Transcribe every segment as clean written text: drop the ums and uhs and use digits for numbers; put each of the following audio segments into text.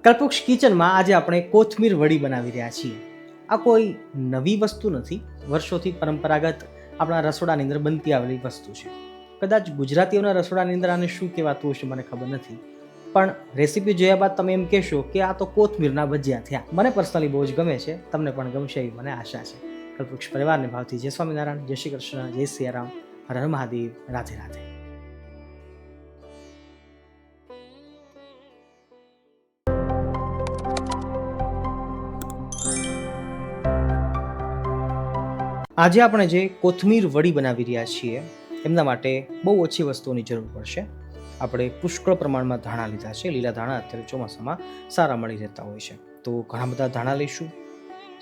કલ્પવૃક્ષ કિચનમાં આજે આપણે કોથમીર વડી બનાવી રહ્યા છીએ. આ કોઈ નવી વસ્તુ નથી, વર્ષોથી પરંપરાગત આપણા રસોડાની અંદર બનતી આવેલી વસ્તુ છે. કદાચ ગુજરાતીઓના રસોડાની અંદર આને શું કહેવાતું હશે મને ખબર નથી, પણ રેસીપી જોયા બાદ તમે એમ કહેશો કે આ તો કોથમીરના ભજીયા થયા. મને પર્સનલી બહુ જ ગમે છે, તમને પણ ગમશે એવી મને આશા છે. કલ્પવૃક્ષ પરિવારને ભાવથી જય સ્વામિનારાયણ, જય શ્રી કૃષ્ણ, જય સિયારામ, હર હર મહાદેવ, રાધે રાધે. આજે આપણે જે કોથમીર વડી બનાવી રહ્યા છીએ એમના માટે બહુ ઓછી વસ્તુઓની જરૂર પડશે. આપણે પુષ્કળ પ્રમાણમાં ધાણા લીધા છે. લીલા ધાણા અત્યારે ચોમાસામાં સારા મળી રહેતા હોય છે, તો ઘણા બધા ધાણા લઈશું.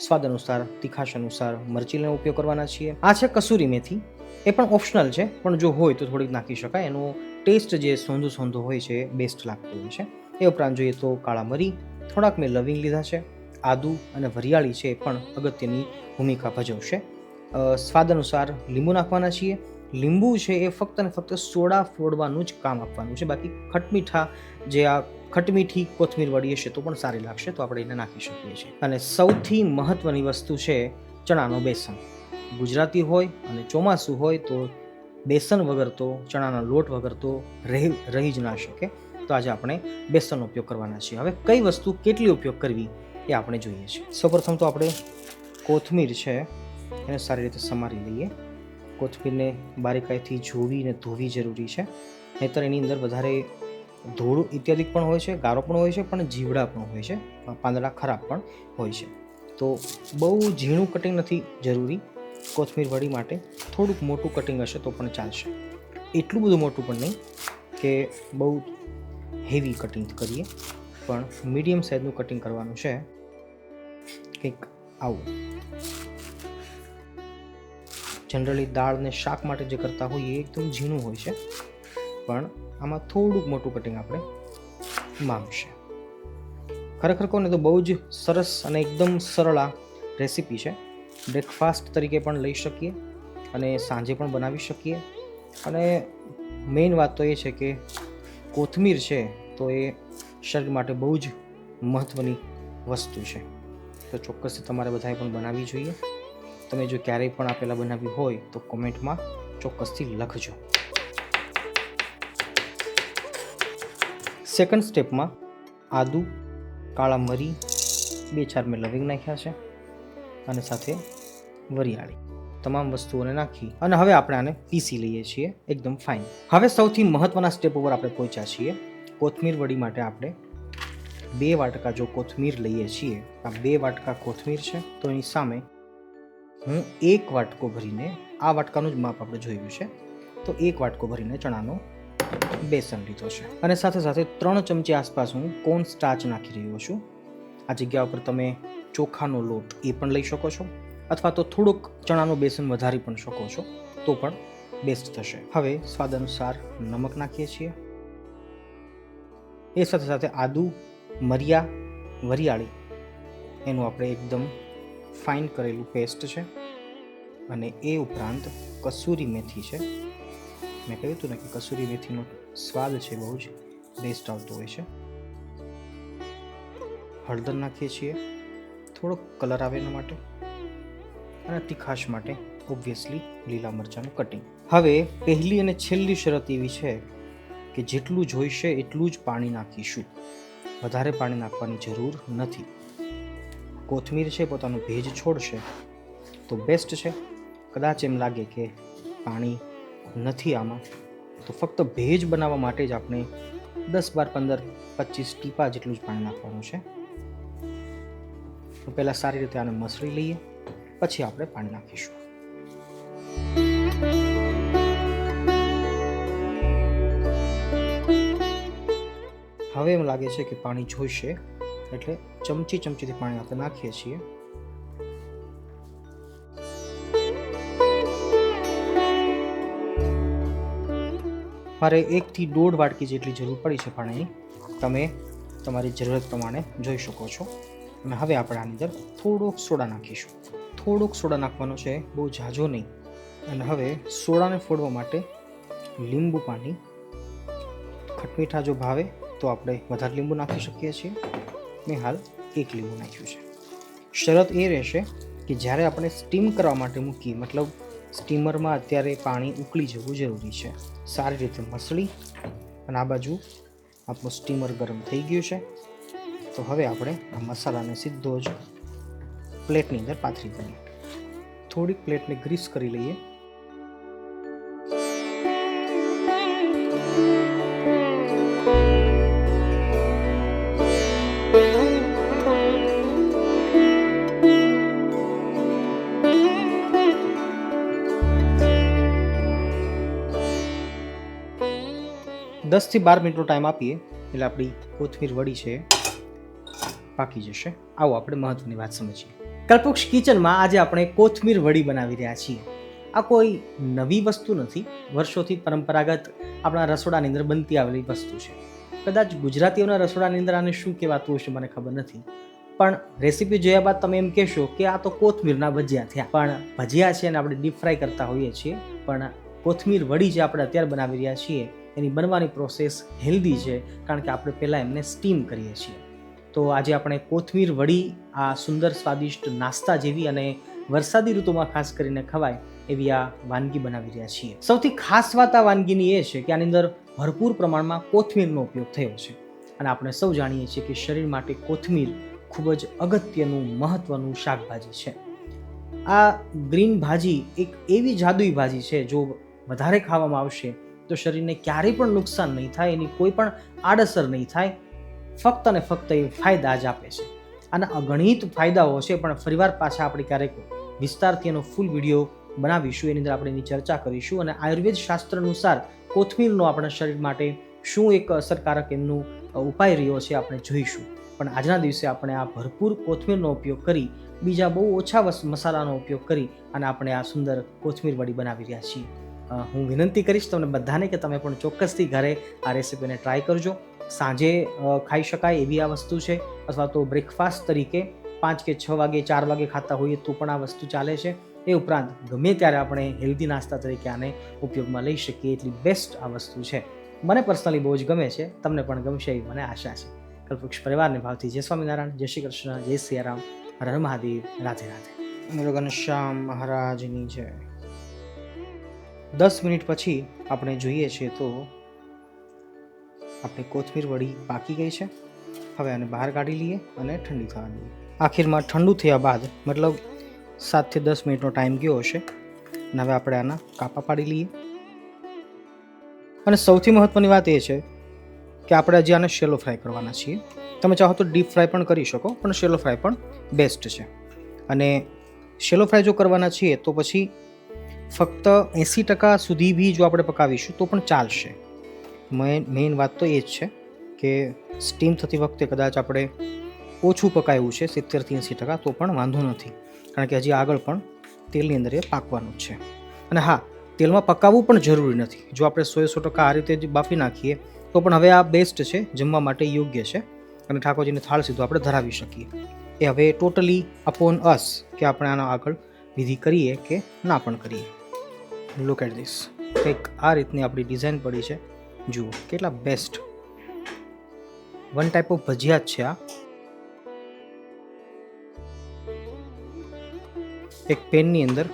સ્વાદ અનુસાર, તીખાશ અનુસાર મરચીનો ઉપયોગ કરવાના છીએ. આ છે કસૂરી મેથી, એ પણ ઓપ્શનલ છે, પણ જો હોય તો થોડીક નાખી શકાય. એનો ટેસ્ટ જે સોંધો સોંધો હોય છે બેસ્ટ લાગતો હોય છે. એ ઉપરાંત જોઈએ તો કાળા મરી, થોડાક મેં લવિંગ લીધા છે. આદુ અને વરિયાળી છે એ પણ અગત્યની ભૂમિકા ભજવશે. સ્વાદ અનુસાર લીંબુ નાખવાના છીએ. લીંબુ છે એ ફક્ત ને ફક્ત સોડા ફોડવાનું જ કામ આપવાનું છે. બાકી ખટમીઠા જે આ ખટમીઠી કોથમીર વડી હશે તો પણ સારી લાગશે, તો આપણે એને નાખી શકીએ છીએ. અને સૌથી મહત્વની વસ્તુ છે ચણાનો બેસન. ગુજરાતી હોય અને ચોમાસું હોય તો બેસન વગર તો, ચણાના લોટ વગર તો રહી જ ના શકે. તો આજે આપણે બેસનનો ઉપયોગ કરવાના છીએ. હવે કઈ વસ્તુ કેટલી ઉપયોગ કરવી એ આપણે જોઈએ છીએ. સૌપ્રથમ તો આપણે કોથમીર છે એને સારી રીતે સમારી લઈએ. કોથમીરને બારીકાઈથી જોવીને ધોવી જરૂરી છે, નહીંતર એની અંદર વધારે ધૂળ ઇત્યાદિ પણ હોય છે, ગારો પણ હોય છે, પણ જીવડા પણ હોય છે, પાંદડા ખરાબ પણ હોય છે. તો બહુ ઝીણું કટિંગ નથી જરૂરી કોથમીર વડી માટે. થોડુંક મોટું કટિંગ હશે તો પણ ચાલશે. એટલું બધું મોટું પણ નહીં કે બહુ હેવી કટિંગ કરીએ, પણ મીડિયમ સાઇઝનું કટિંગ કરવાનું છે, કંઈક આવું. જનરલી દાળ ને શાક માટે જે કરતા હોઈએ એ એકદમ ઝીણું હોય છે, પણ આમાં થોડુંક મોટું કટિંગ આપણે માંગશે. ખરેખર કહું ને તો બહુ જ સરસ અને એકદમ સરળ આ રેસીપી છે. બ્રેકફાસ્ટ તરીકે પણ લઈ શકીએ અને સાંજે પણ બનાવી શકીએ. અને મેઇન વાત તો એ છે કે કોથમીર છે તો એ શરીર માટે બહુ જ મહત્ત્વની વસ્તુ છે. તો ચોક્કસથી તમારે બધાએ પણ બનાવવી જોઈએ. તમે જો ક્યારેય પણ આ પહેલાં બનાવી હોય તો કોમેન્ટમાં ચોક્કસથી લખજો. સેકન્ડ સ્ટેપમાં આદુ, કાળા મરી, 2-4 મેં લવિંગ નાખ્યા છે અને સાથે વરિયાળી, તમામ વસ્તુઓને નાખી અને હવે આપણે આને પીસી લઈએ છીએ એકદમ ફાઇન. હવે સૌથી મહત્વના સ્ટેપ ઉપર આપણે પહોંચ્યા છીએ. કોથમીર વડી માટે આપણે 2 વાટકા જો કોથમીર લઈએ છીએ, આ 2 વાટકા કોથમીર છે તો એની સામે હું 1 વાટકો ભરીને, આ વાટકાનું જ માપ આપણે જોયું છે, તો 1 વાટકો ભરીને ચણાનો બેસન લીધો છે. અને સાથે સાથે 3 ચમચી આસપાસ હું કોર્ન સ્ટાર્ચ નાખી રહ્યો છું. આ જગ્યા ઉપર તમે ચોખાનો લોટ એ પણ લઈ શકો છો, અથવા તો થોડુંક ચણાનું બેસન વધારી પણ શકો છો, તો પણ બેસ્ટ થશે. હવે સ્વાદ અનુસાર નમક નાખીએ છીએ. એ સાથે સાથે આદુ, મરિયા, વરિયાળી એનું આપણે એકદમ ફાઇન કરેલું પેસ્ટ છે. અને એ ઉપરાંત કસૂરી મેથી છે. મેં કહ્યું હતું ને કે કસૂરી મેથીનો સ્વાદ છે બહુ જ બેસ્ટ આવતો હોય છે. હળદર નાખીએ છીએ થોડોક કલર આવે એના માટે, અને તીખાશ માટે ઓબ્વિયસલી લીલા મરચાંનું કટિંગ. હવે પહેલી અને છેલ્લી શરત એવી છે કે જેટલું જોઈશે એટલું જ પાણી નાખીશું. વધારે પાણી નાખવાની જરૂર નથી. કોથમીર છે પોતાનું ભેજ છોડશે તો બેસ્ટ છે. કદાચ એમ લાગે કે પાણી નથી આમાં, તો ફક્ત ભેજ બનાવવા માટે જ આપણે 10, 12, 15, 25 ટીપા જેટલું જ પાણી નાખવાનું છે. તો પહેલાં સારી રીતે આને મસળી લઈએ, પછી આપણે પાણી નાખીશું. હવે એમ લાગે છે કે પાણી જોઈશે, એટલે ચમચીથી પાણી આપણે નાખીએ છીએ. મારે 1 થી 1.5 વાટકી જેટલી જરૂર પડી છે પાણીની. તમે તમારી જરૂરત પ્રમાણે જોઈ શકો છો. અને હવે આપણે આની અંદર થોડોક સોડા નાખીશું. થોડોક સોડા નાખવાનો છે, બહુ ઝાઝો નહીં. અને હવે સોડાને ફોડવા માટે લીંબુ પાણી, ખટમીઠા જો ભાવે તો આપણે વધારે લીંબુ નાખી શકીએ છીએ. મેં હાલ 1 લીંબુ નાખ્યું છે. શરત એ રહેશે કે જ્યારે આપણે સ્ટીમ કરવા માટે મૂકીએ, મતલબ સ્ટીમરમાં અત્યારે પાણી ઉકળી જવું જરૂરી છે. સારી રીતે મસળી અને આ બાજુ આપણું સ્ટીમર ગરમ થઈ ગયું છે. તો હવે આપણે આ મસાલાને સીધો જ પ્લેટની અંદર પાથરી દઈએ. થોડીક પ્લેટને ગ્રીસ કરી લઈએ. દસ થી 12 મિનિટનો ટાઈમ આપીએ એટલે આપણી કોથમીર વડી છે પાકી જશે. આવો આપણે મહત્વની વાત સમજીએ. કલ્પવૃક્ષ કિચનમાં આજે આપણે કોથમીર વડી બનાવી રહ્યા છીએ. આ કોઈ નવી વસ્તુ નથી, વર્ષોથી પરંપરાગત આપણા રસોડાની અંદર બનતી આવેલી વસ્તુ છે. કદાચ ગુજરાતીઓના રસોડાની અંદર આને શું કહેવાતું હશે મને ખબર નથી, પણ રેસીપી જોયા બાદ તમે એમ કહેશો કે આ તો કોથમીરના ભજીયા થયા. પણ ભજીયા છે અને આપણે ડીપ ફ્રાય કરતા હોઈએ છીએ, પણ કોથમીર વડી જે આપણે અત્યારે બનાવી રહ્યા છીએ એની બનવાની પ્રોસેસ હેલ્ધી છે, કારણ કે આપણે પહેલાં એમને સ્ટીમ કરીએ છીએ. તો આજે આપણે કોથમીર વડી આ સુંદર સ્વાદિષ્ટ નાસ્તા જેવી અને વરસાદી ઋતુમાં ખાસ કરીને ખવાય એવી આ વાનગી બનાવી રહ્યા છીએ. સૌથી ખાસ વાત આ વાનગીની એ છે કે આની અંદર ભરપૂર પ્રમાણમાં કોથમીરનો ઉપયોગ થયો છે અને આપણે સૌ જાણીએ છીએ કે શરીર માટે કોથમીર ખૂબ જ અગત્યનું મહત્વનું શાકભાજી છે. આ ગ્રીન ભાજી એક એવી જાદુઈ ભાજી છે, જો વધારે ખાવામાં આવશે તો શરીરને ક્યારેય પણ નુકસાન નહીં થાય, એની કોઈ પણ આડઅસર નહીં થાય. ફક્ત અને ફક્ત એ ફાયદા જ આપે છે. આના અગણિત ફાયદાઓ છે, પણ ફરીવાર પાછા આપણે ક્યારેક વિસ્તારથી એનો ફૂલ વિડીયો બનાવીશું, એની અંદર આપણે એની ચર્ચા કરીશું અને આયુર્વેદ શાસ્ત્ર અનુસાર કોથમીરનો આપણા શરીર માટે શું એક અસરકારક એમનું ઉપાય રહ્યો છે આપણે જોઈશું. પણ આજના દિવસે આપણે આ ભરપૂર કોથમીરનો ઉપયોગ કરી, બીજા બહુ ઓછા મસાલાનો ઉપયોગ કરી અને આપણે આ સુંદર કોથમીર વડી બનાવી રહ્યા છીએ. હું વિનંતી કરીશ તમને બધાને કે તમે પણ ચોક્કસથી ઘરે આ રેસીપીને ટ્રાય કરજો. સાંજે ખાઈ શકાય એવી આ વસ્તુ છે, અથવા તો બ્રેકફાસ્ટ તરીકે 5 કે 6 વાગે 4 વાગે ખાતા હોઈએ તો પણ આ વસ્તુ ચાલે છે. એ ઉપરાંત ગમે ત્યારે આપણે હેલ્ધી નાસ્તા તરીકે આને ઉપયોગમાં લઈ શકીએ એટલી બેસ્ટ આ વસ્તુ છે. મને પર્સનલી બહુ જ ગમે છે, તમને પણ ગમશે એવી મને આશા છે. કલ્પવૃક્ષ પરિવારને ભાવથી જય સ્વામિનારાયણ, જય શ્રી કૃષ્ણ, જય સિયારામ, હર હર મહાદેવ, રાધે રાધે. ઘનશ્યામ મહારાજની જય. 10 મિનિટ પછી આપણે જોઈએ છીએ તો આપણી કોથમીર વડી પાકી ગઈ છે. હવે આને બહાર કાઢી લઈએ અને ઠંડી થવા દઈએ. આખીરમાં ઠંડુ થયા બાદ મતલબ 7 થી 10 મિનિટનો ટાઈમ ગયો હશે અને હવે આપણે આના કાપા પાડી લઈએ. અને સૌથી મહત્વની વાત એ છે કે આપણે હજી આને શેલો ફ્રાય કરવાના છીએ. તમે ચાહો તો ડીપ ફ્રાય પણ કરી શકો, પણ શેલો ફ્રાય પણ બેસ્ટ છે. અને શેલો ફ્રાય જો કરવાના છીએ તો પછી ફક્ત 80% સુધી બી જો આપણે પકાવીશું તો પણ ચાલશે. મેઇન વાત તો એ જ છે કે સ્ટીમ થતી વખતે કદાચ આપણે ઓછું પકાવ્યું છે 70 થી 80% તો પણ વાંધો નથી, કારણ કે હજી આગળ પણ તેલની અંદર એ પાકવાનું જ છે. અને હા, તેલમાં પકાવવું પણ જરૂરી નથી. જો આપણે 100% આ રીતે જ બાફી નાખીએ તો પણ હવે આ બેસ્ટ છે, જમવા માટે યોગ્ય છે અને ઠાકોરજીને થાળ સીધો આપણે ધરાવી શકીએ. એ હવે ટોટલી અપોન અસ કે આપણે આનો આગળ વિધિ કરીએ કે ના પણ કરીએ. લુક એટ ધીસ, કંઈક આ રીતની આપણી ડિઝાઇન પડી છે. જુઓ કેટલા બેસ્ટ. વન ટાઈપ ઓફ ભજીયા જ છે આ. એક પેનની અંદર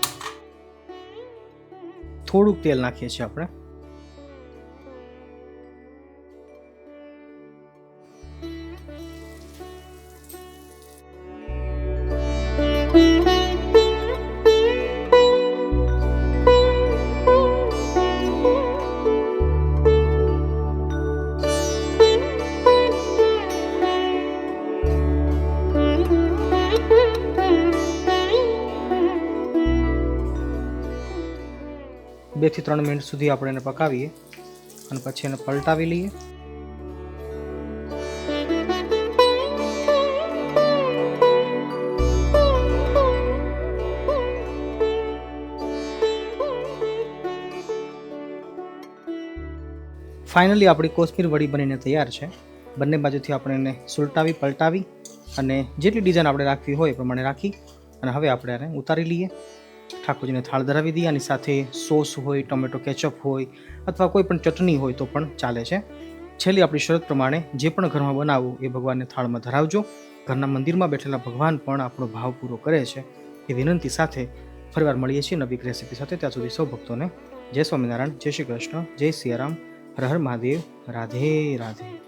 થોડુંક તેલ નાખીએ છીએ આપણે. બે થી 3 મિનિટ સુધી આપણે એને પકાવીએ અને પછી એને પલટાવી લઈએ. ફાઇનલી આપણી કોથમીર વડી બનીને તૈયાર છે. બંને બાજુથી આપણે એને સુલટાવી પલટાવી અને જેટલી ડિઝાઇન આપણે રાખવી હોય એ પ્રમાણે રાખી અને હવે આપણે એને ઉતારી લઈએ. ઠાકોરજીને થાળ ધરાવી દઈએ. આની સાથે સોસ હોય, ટોમેટો કેચઅપ હોય અથવા કોઈ પણ ચટણી હોય તો પણ ચાલે છે. છેલ્લી આપણી શરત પ્રમાણે જે પણ ઘરમાં બનાવવું એ ભગવાનને થાળમાં ધરાવજો. ઘરના મંદિરમાં બેઠેલા ભગવાન પણ આપણો ભાવ પૂરો કરે છે એ વિનંતી સાથે ફરીવાર મળીએ છીએ નવી રેસીપી સાથે. ત્યાં સુધી સૌ ભક્તોને જય સ્વામિનારાયણ, જય શ્રી કૃષ્ણ, જય સિયારામ, હર હર મહાદેવ, રાધે રાધે.